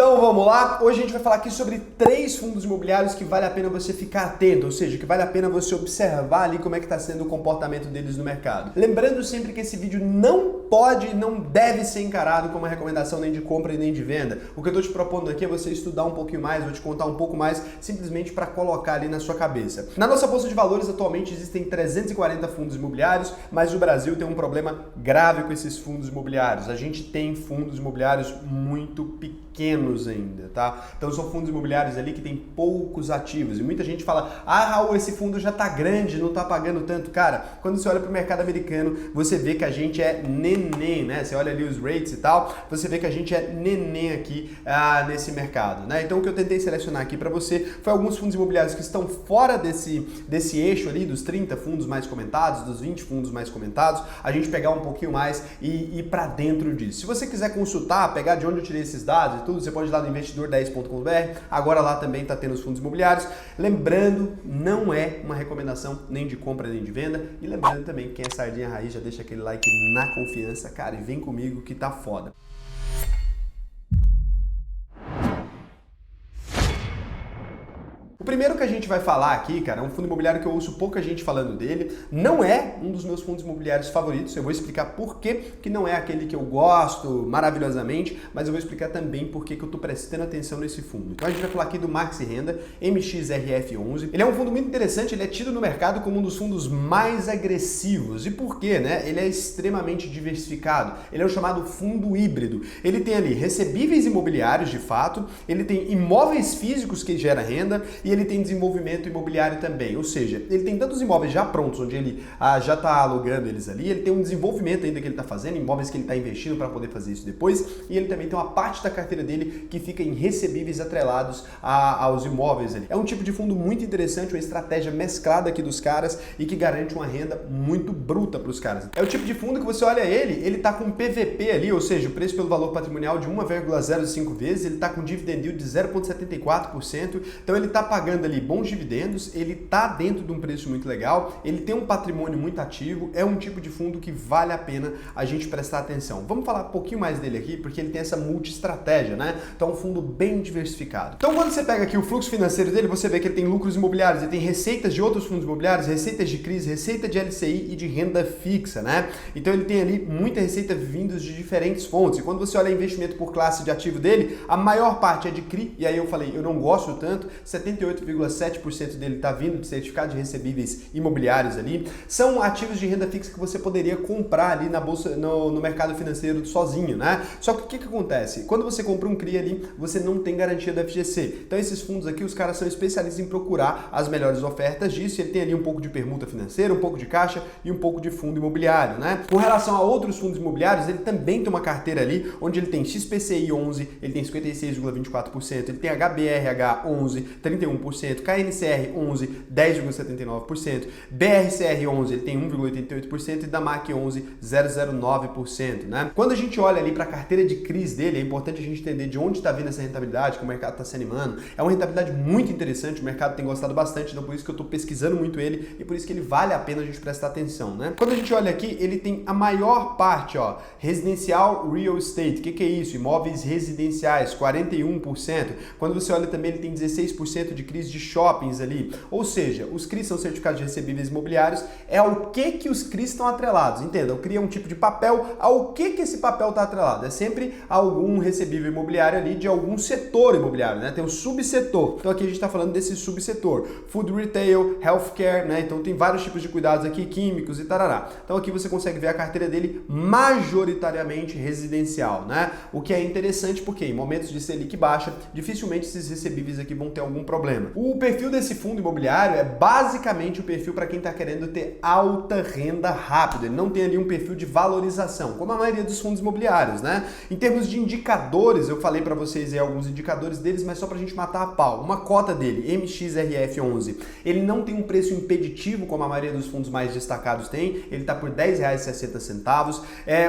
Então vamos lá, hoje a gente vai falar aqui sobre 3 fundos imobiliários que vale a pena você ficar atento, ou seja, que vale a pena você observar ali como é que está sendo o comportamento deles no mercado. Lembrando sempre que esse vídeo não pode, não deve ser encarado como uma recomendação nem de compra e nem de venda. O que eu estou te propondo aqui é você estudar um pouquinho mais, vou te contar um pouco mais, simplesmente para colocar ali na sua cabeça. Na nossa bolsa de valores atualmente existem 340 fundos imobiliários, mas o Brasil tem um problema grave com esses fundos imobiliários. A gente tem fundos imobiliários muito pequenos ainda, tá? Então são fundos imobiliários ali que tem poucos ativos. E muita gente fala, Raul, esse fundo já tá grande, não tá pagando tanto. Cara, quando você olha para o mercado americano, você vê que a gente é neném, né? Você olha ali os rates e tal, você vê que a gente é neném aqui nesse mercado, né? Então o que eu tentei selecionar aqui para você foi alguns fundos imobiliários que estão fora desse eixo ali, dos 30 fundos mais comentados, dos 20 fundos mais comentados, a gente pegar um pouquinho mais e ir para dentro disso. Se você quiser consultar, pegar de onde eu tirei esses dados e tudo, você pode ir lá no investidor10.com.br, agora lá também está tendo os fundos imobiliários. Lembrando, não é uma recomendação nem de compra nem de venda, e lembrando também que quem é sardinha raiz já deixa aquele like na confiança, cara, e vem comigo que tá foda. O primeiro que a gente vai falar aqui, cara, é um fundo imobiliário que eu ouço pouca gente falando dele. Não é um dos meus fundos imobiliários favoritos. Eu vou explicar por que não é aquele que eu gosto maravilhosamente, mas eu vou explicar também por que eu estou prestando atenção nesse fundo. Então a gente vai falar aqui do Maxi Renda MXRF11. Ele é um fundo muito interessante, ele é tido no mercado como um dos fundos mais agressivos. E por quê, né? Ele é extremamente diversificado. Ele é o chamado fundo híbrido. Ele tem ali recebíveis imobiliários de fato, ele tem imóveis físicos que gera renda e ele tem desenvolvimento imobiliário também, ou seja, ele tem tantos imóveis já prontos, onde ele já está alugando eles ali, ele tem um desenvolvimento ainda que ele está fazendo, imóveis que ele está investindo para poder fazer isso depois, e ele também tem uma parte da carteira dele que fica em recebíveis atrelados aos imóveis ali. É um tipo de fundo muito interessante, uma estratégia mesclada aqui dos caras e que garante uma renda muito bruta para os caras. É o tipo de fundo que você olha ele está com PVP ali, ou seja, o preço pelo valor patrimonial de 1,05 vezes, ele está com dividend yield de 0,74%, então ele está pagando ali bons dividendos, ele está dentro de um preço muito legal, ele tem um patrimônio muito ativo, é um tipo de fundo que vale a pena a gente prestar atenção. Vamos falar um pouquinho mais dele aqui, porque ele tem essa multi-estratégia, né? Então é um fundo bem diversificado. Então quando você pega aqui o fluxo financeiro dele, você vê que ele tem lucros imobiliários, ele tem receitas de outros fundos imobiliários, receitas de CRIs, receita de LCI e de renda fixa, né? Então ele tem ali muita receita vindos de diferentes fontes. E quando você olha investimento por classe de ativo dele, a maior parte é de CRI, e aí eu falei, eu não gosto tanto, 78,7% dele está vindo de certificado de recebíveis imobiliários ali. São ativos de renda fixa que você poderia comprar ali na bolsa, no mercado financeiro sozinho, né? Só que o que acontece? Quando você compra um CRI ali, você não tem garantia da FGC. Então esses fundos aqui, os caras são especialistas em procurar as melhores ofertas disso. Ele tem ali um pouco de permuta financeira, um pouco de caixa e um pouco de fundo imobiliário, né? Com relação a outros fundos imobiliários, ele também tem uma carteira ali, onde ele tem XPCI 11, ele tem 56,24%, ele tem HBRH 11, 31%, KNCR 11, 10,79%, BRCR 11, ele tem 1,88% e DAMAC 11, 0,09%, né? Quando a gente olha ali para a carteira de CRIs dele, é importante a gente entender de onde está vindo essa rentabilidade, que o mercado está se animando. É uma rentabilidade muito interessante, o mercado tem gostado bastante, então por isso que eu estou pesquisando muito ele e por isso que ele vale a pena a gente prestar atenção, né? Quando a gente olha aqui, ele tem a maior parte, ó, residencial real estate. O que é isso? Imóveis residenciais, 41%. Quando você olha também, ele tem 16% de CRIs de shoppings ali. Ou seja, os CRIs são certificados de recebíveis imobiliários. É ao que os CRIs estão atrelados. Entenda, o CRI é um tipo de papel. Ao que esse papel está atrelado? É sempre algum recebível imobiliário ali de algum setor imobiliário, né? Tem um subsetor. Então aqui a gente está falando desse subsetor. Food retail, healthcare, né? Então tem vários tipos de cuidados aqui, químicos e tarará. Então aqui você consegue ver a carteira dele majoritariamente residencial, né? O que é interessante porque em momentos de Selic baixa, dificilmente esses recebíveis aqui vão ter algum problema. O perfil desse fundo imobiliário é basicamente o perfil para quem está querendo ter alta renda rápida. Ele não tem ali um perfil de valorização, como a maioria dos fundos imobiliários, né? Em termos de indicadores, eu falei para vocês aí alguns indicadores deles, mas só para a gente matar a pau. Uma cota dele, MXRF11, ele não tem um preço impeditivo, como a maioria dos fundos mais destacados tem. Ele está por R$10,60.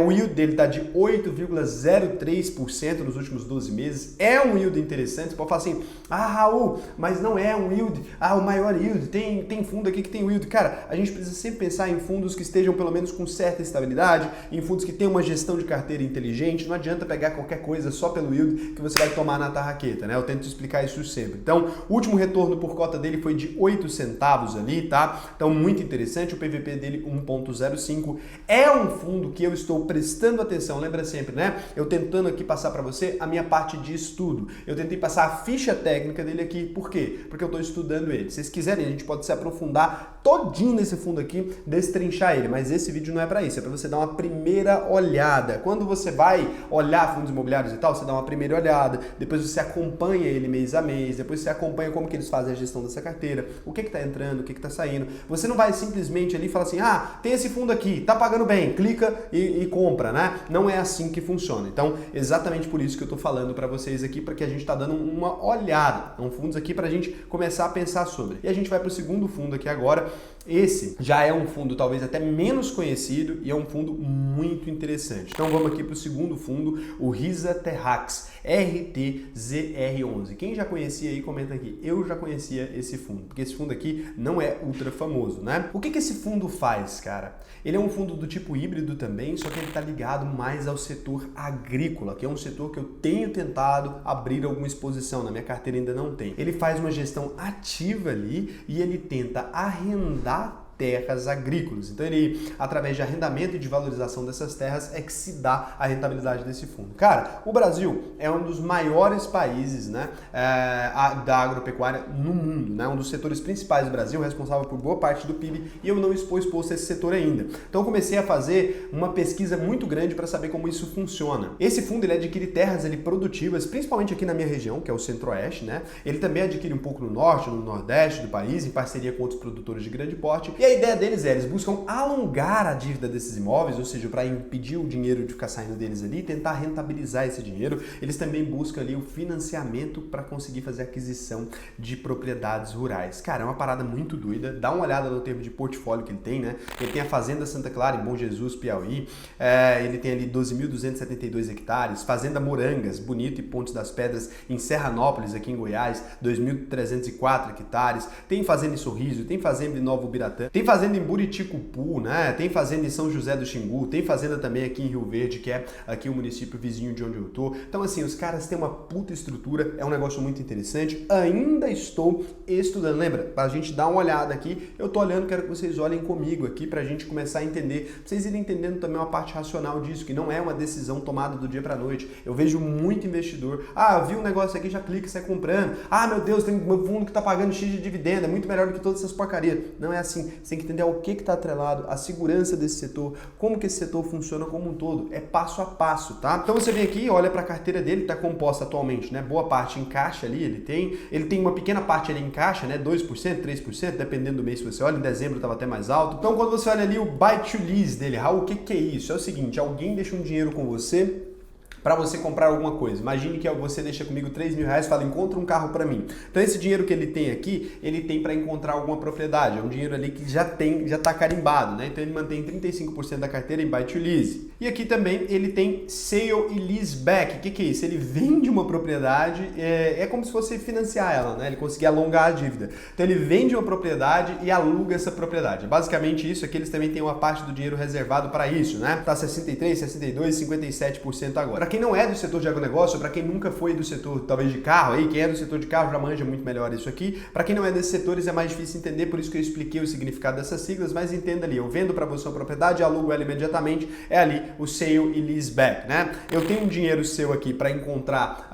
O yield dele está de 8,03% nos últimos 12 meses. É um yield interessante. Você pode falar assim, Raul, mas não é um yield, o maior yield, tem fundo aqui que tem yield. Cara, a gente precisa sempre pensar em fundos que estejam pelo menos com certa estabilidade, em fundos que tenham uma gestão de carteira inteligente. Não adianta pegar qualquer coisa só pelo yield que você vai tomar na tarraqueta, né? Eu tento explicar isso sempre. Então, o último retorno por cota dele foi de 8 centavos ali, tá? Então, muito interessante, o PVP dele 1,05. É um fundo que eu estou prestando atenção, lembra sempre, né? Eu tentando aqui passar para você a minha parte de estudo. Eu tentei passar a ficha técnica dele aqui, por quê? Porque eu estou estudando ele. Se vocês quiserem, a gente pode se aprofundar todinho nesse fundo aqui, destrinchar ele, mas esse vídeo não é para isso, é para você dar uma primeira olhada. Quando você vai olhar fundos imobiliários e tal, você dá uma primeira olhada, depois você acompanha ele mês a mês, depois você acompanha como que eles fazem a gestão dessa carteira, o que está entrando, o que está saindo. Você não vai simplesmente ali falar assim, tem esse fundo aqui, tá pagando bem, clica e compra, né? Não é assim que funciona. Então, exatamente por isso que eu tô falando para vocês aqui, para que a gente tá dando uma olhada. São fundos aqui pra gente começar a pensar sobre. E a gente vai pro segundo fundo aqui agora. Esse já é um fundo talvez até menos conhecido e é um fundo muito interessante. Então vamos aqui para o segundo fundo, o Risa Terrax, RTZR11. Quem já conhecia aí, comenta aqui. Eu já conhecia esse fundo, porque esse fundo aqui não é ultra famoso, né? O que esse fundo faz, cara? Ele é um fundo do tipo híbrido também, só que ele está ligado mais ao setor agrícola, que é um setor que eu tenho tentado abrir alguma exposição, na minha carteira ainda não tem. Ele faz uma gestão ativa ali e ele tenta arrendar terras agrícolas. Então ele, através de arrendamento e de valorização dessas terras, é que se dá a rentabilidade desse fundo. Cara, o Brasil é um dos maiores países, né, da agropecuária no mundo, né, um dos setores principais do Brasil, responsável por boa parte do PIB, e eu não estou exposto a esse setor ainda. Então eu comecei a fazer uma pesquisa muito grande para saber como isso funciona. Esse fundo ele adquire terras produtivas, principalmente aqui na minha região, que é o Centro-Oeste, né? Ele também adquire um pouco no Norte, no Nordeste do país, em parceria com outros produtores de grande porte. E a ideia deles eles buscam alongar a dívida desses imóveis, ou seja, para impedir o dinheiro de ficar saindo deles ali e tentar rentabilizar esse dinheiro. Eles também buscam ali o financiamento para conseguir fazer aquisição de propriedades rurais. Cara, é uma parada muito doida. Dá uma olhada no termo de portfólio que ele tem, né? Ele tem a Fazenda Santa Clara, em Bom Jesus, Piauí. Ele tem ali 12.272 hectares. Fazenda Morangas, Bonito e Pontes das Pedras, em Serranópolis, aqui em Goiás, 2.304 hectares. Tem fazenda em Sorriso, tem fazenda em Novo Biratã. Tem fazenda em Buriticupu, né? Tem fazenda em São José do Xingu, tem fazenda também aqui em Rio Verde, que é aqui o município vizinho de onde eu tô. Então, assim, os caras têm uma puta estrutura, é um negócio muito interessante. Ainda estou estudando. Lembra? Pra gente dar uma olhada aqui, eu tô olhando, quero que vocês olhem comigo aqui pra gente começar a entender, pra vocês irem entendendo também uma parte racional disso, que não é uma decisão tomada do dia pra noite. Eu vejo muito investidor, viu um negócio aqui, já clica e sai comprando. Meu Deus, tem um fundo que tá pagando X de dividendo, é muito melhor do que todas essas porcarias. Não é assim. Você tem que entender o que está atrelado, a segurança desse setor, como que esse setor funciona como um todo. É passo a passo, tá? Então você vem aqui, olha para a carteira dele, está composta atualmente, né? Boa parte em caixa ali, ele tem uma pequena parte ali em caixa, né? 2%, 3%, dependendo do mês que você olha. Em dezembro estava até mais alto. Então quando você olha ali o buy to lease dele, Raul, o que é isso? É o seguinte, alguém deixa um dinheiro com você para você comprar alguma coisa. Imagine que você deixa comigo 3 mil reais e fala, encontra um carro para mim. Então esse dinheiro que ele tem aqui, ele tem para encontrar alguma propriedade. É um dinheiro ali que já está carimbado, né? Então ele mantém 35% da carteira em buy to lease. E aqui também ele tem sale e lease back. O que é isso? Ele vende uma propriedade, é como se fosse financiar ela, né? Ele conseguir alongar a dívida. Então ele vende uma propriedade e aluga essa propriedade. Basicamente isso, aqui eles também têm uma parte do dinheiro reservado para isso, né? Tá 63, 62, 57% agora. Quem não é do setor de agronegócio, para quem nunca foi do setor talvez de carro, aí quem é do setor de carro já manja muito melhor isso aqui. Para quem não é desses setores é mais difícil entender, por isso que eu expliquei o significado dessas siglas, mas entenda ali, eu vendo para você uma propriedade, alugo ela imediatamente, é ali o sale e lease back, né? Eu tenho um dinheiro seu aqui para encontrar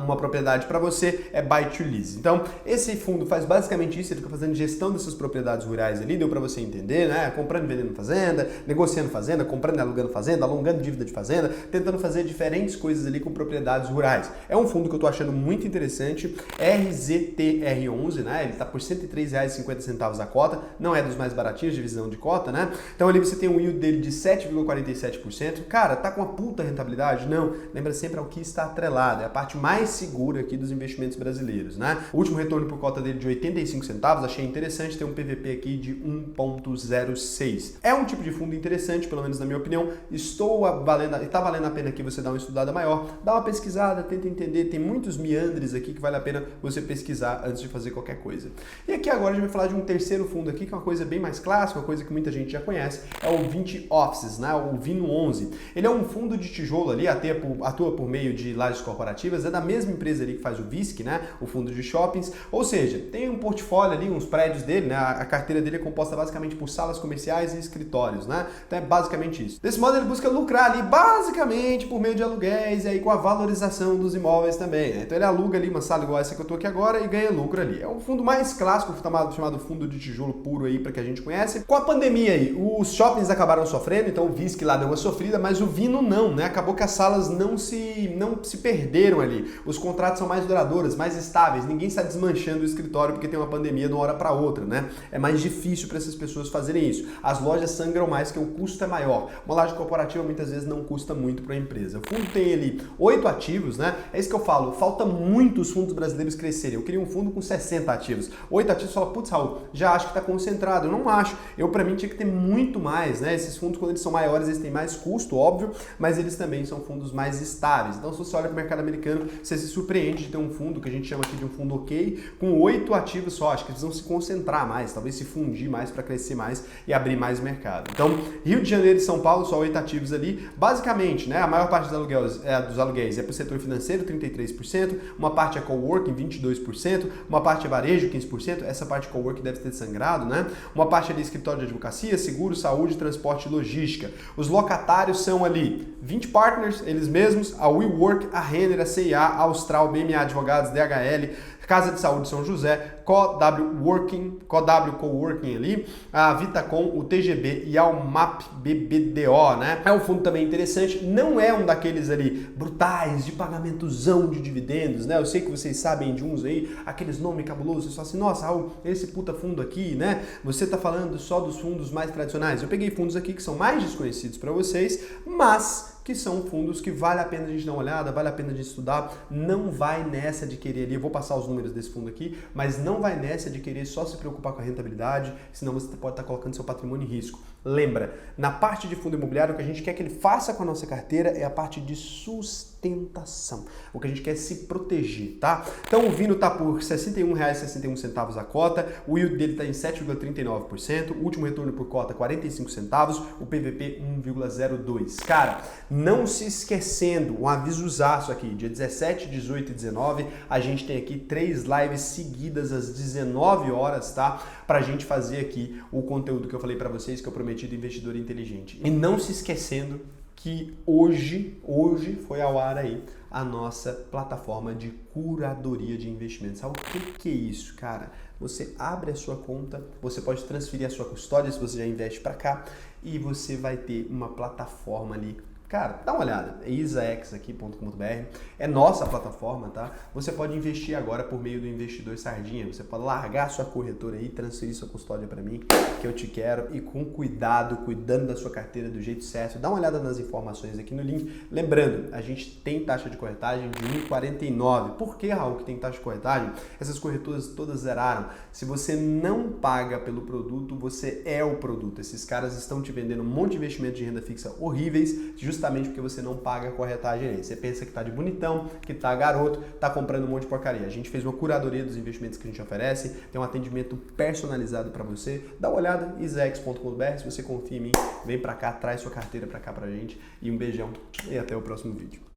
uma propriedade para você, é buy to lease. Então, esse fundo faz basicamente isso, ele fica fazendo gestão dessas propriedades rurais ali, deu para você entender, né? Comprando e vendendo fazenda, negociando fazenda, comprando e alugando fazenda, alongando dívida de fazenda, tentando fazer diferentes coisas ali com propriedades rurais. É um fundo que eu tô achando muito interessante, RZTR11, né? Ele tá por R$ 103,50 a cota, não é dos mais baratinhos de visão de cota, né? Então ali você tem um yield dele de 7,47%. Cara, tá com uma puta rentabilidade? Não. Lembra sempre ao que está atrelado, é a parte mais segura aqui dos investimentos brasileiros, né? O último retorno por cota dele de 85 centavos, achei interessante ter um PVP aqui de 1,06. É um tipo de fundo interessante, pelo menos na minha opinião. Está valendo a pena pena aqui você dar uma estudada maior, dá uma pesquisada, tenta entender, tem muitos meandres aqui que vale a pena você pesquisar antes de fazer qualquer coisa. E aqui agora a gente vai falar de um terceiro fundo aqui, que é uma coisa bem mais clássica, uma coisa que muita gente já conhece, é o 20 Offices, né? O Vino 11. Ele é um fundo de tijolo ali, atua por meio de lajes corporativas, é da mesma empresa ali que faz o VISC, né? O fundo de shoppings, ou seja, tem um portfólio ali, uns prédios dele, né? A carteira dele é composta basicamente por salas comerciais e escritórios, né? Então é basicamente isso. Desse modo ele busca lucrar ali basicamente por meio de aluguéis e aí com a valorização dos imóveis também, né? Então ele aluga ali uma sala igual essa que eu tô aqui agora e ganha lucro ali. É um fundo mais clássico, chamado fundo de tijolo puro aí, para que a gente conhece. Com a pandemia aí, os shoppings acabaram sofrendo, então o VISC lá deu uma sofrida, mas o Vino não, né? Acabou que as salas não se perderam ali. Os contratos são mais duradouros, mais estáveis. Ninguém está desmanchando o escritório porque tem uma pandemia de uma hora para outra, né? É mais difícil para essas pessoas fazerem isso. As lojas sangram mais, que o custo é maior. Uma laje corporativa muitas vezes não custa muito para a empresa. O fundo tem ali 8 ativos, né? É isso que eu falo, falta muito os fundos brasileiros crescerem. Eu queria um fundo com 60 ativos. 8 ativos, fala, putz, Raul, já acho que está concentrado. Eu não acho. Para mim tinha que ter muito mais, né? Esses fundos, quando eles são maiores, eles têm mais custo, óbvio, mas eles também são fundos mais estáveis. Então, se você olha para o mercado americano, você se surpreende de ter um fundo, que a gente chama aqui de um fundo ok, com 8 ativos só. Acho que eles vão se concentrar mais, talvez se fundir mais para crescer mais e abrir mais mercado. Então, Rio de Janeiro e São Paulo, só 8 ativos ali. Basicamente, né, a maior parte dos aluguéis é para o setor financeiro, 33%, uma parte é coworking, 22%, uma parte é varejo, 15%, essa parte coworking deve ter sangrado, né? Uma parte é de escritório de advocacia, seguro, saúde, transporte e logística. Os locatários são ali 20 partners, eles mesmos, a WeWork, a Renner, a CIA, a Austral, BMA Advogados, DHL, Casa de Saúde São José, CoW Coworking ali, a Vitacom, o TGB e a UMAP BBDO, né? É um fundo também interessante, não é um daqueles ali brutais de pagamentozão de dividendos, né? Eu sei que vocês sabem de uns aí, aqueles nomes cabulosos, vocês falam assim, nossa, Raul, esse puta fundo aqui, né? Você tá falando só dos fundos mais tradicionais. Eu peguei fundos aqui que são mais desconhecidos para vocês, mas que são fundos que vale a pena a gente dar uma olhada, vale a pena a gente estudar, não vai nessa de querer ali, eu vou passar os números desse fundo aqui, mas não vai nessa de querer só se preocupar com a rentabilidade, senão você pode estar colocando seu patrimônio em risco. Lembra, na parte de fundo imobiliário, o que a gente quer que ele faça com a nossa carteira é a parte de sustentação. O que a gente quer é se proteger, tá? Então o Vino tá por R$ 61,61 a cota, o yield dele tá em 7,39%, o último retorno por cota 45 centavos, o PVP 1,02. Cara, não se esquecendo, um avisozaço aqui, dia 17, 18 e 19, a gente tem aqui 3 lives seguidas às 19 horas, tá? Pra gente fazer aqui o conteúdo que eu falei pra vocês, que eu prometi do investidor inteligente. E não se esquecendo que hoje foi ao ar aí a nossa plataforma de curadoria de investimentos. Sabe o que é isso, cara? Você abre a sua conta, você pode transferir a sua custódia se você já investe para cá e você vai ter uma plataforma ali. Cara, dá uma olhada, é isaexaqui.com.br, é nossa plataforma, tá? Você pode investir agora por meio do investidor sardinha, você pode largar sua corretora aí, transferir sua custódia para mim, que eu te quero, e com cuidado, cuidando da sua carteira do jeito certo. Dá uma olhada nas informações aqui no link. Lembrando, a gente tem taxa de corretagem de 1,49. Por que, Raul, que tem taxa de corretagem? Essas corretoras todas zeraram. Se você não paga pelo produto, você é o produto. Esses caras estão te vendendo um monte de investimentos de renda fixa horríveis, justamente porque você não paga a corretagem aí. Você pensa que tá de bonitão, que tá garoto, tá comprando um monte de porcaria. A gente fez uma curadoria dos investimentos que a gente oferece, tem um atendimento personalizado para você. Dá uma olhada, isaex.com.br, se você confia em mim, vem para cá, traz sua carteira para cá pra gente. E um beijão e até o próximo vídeo.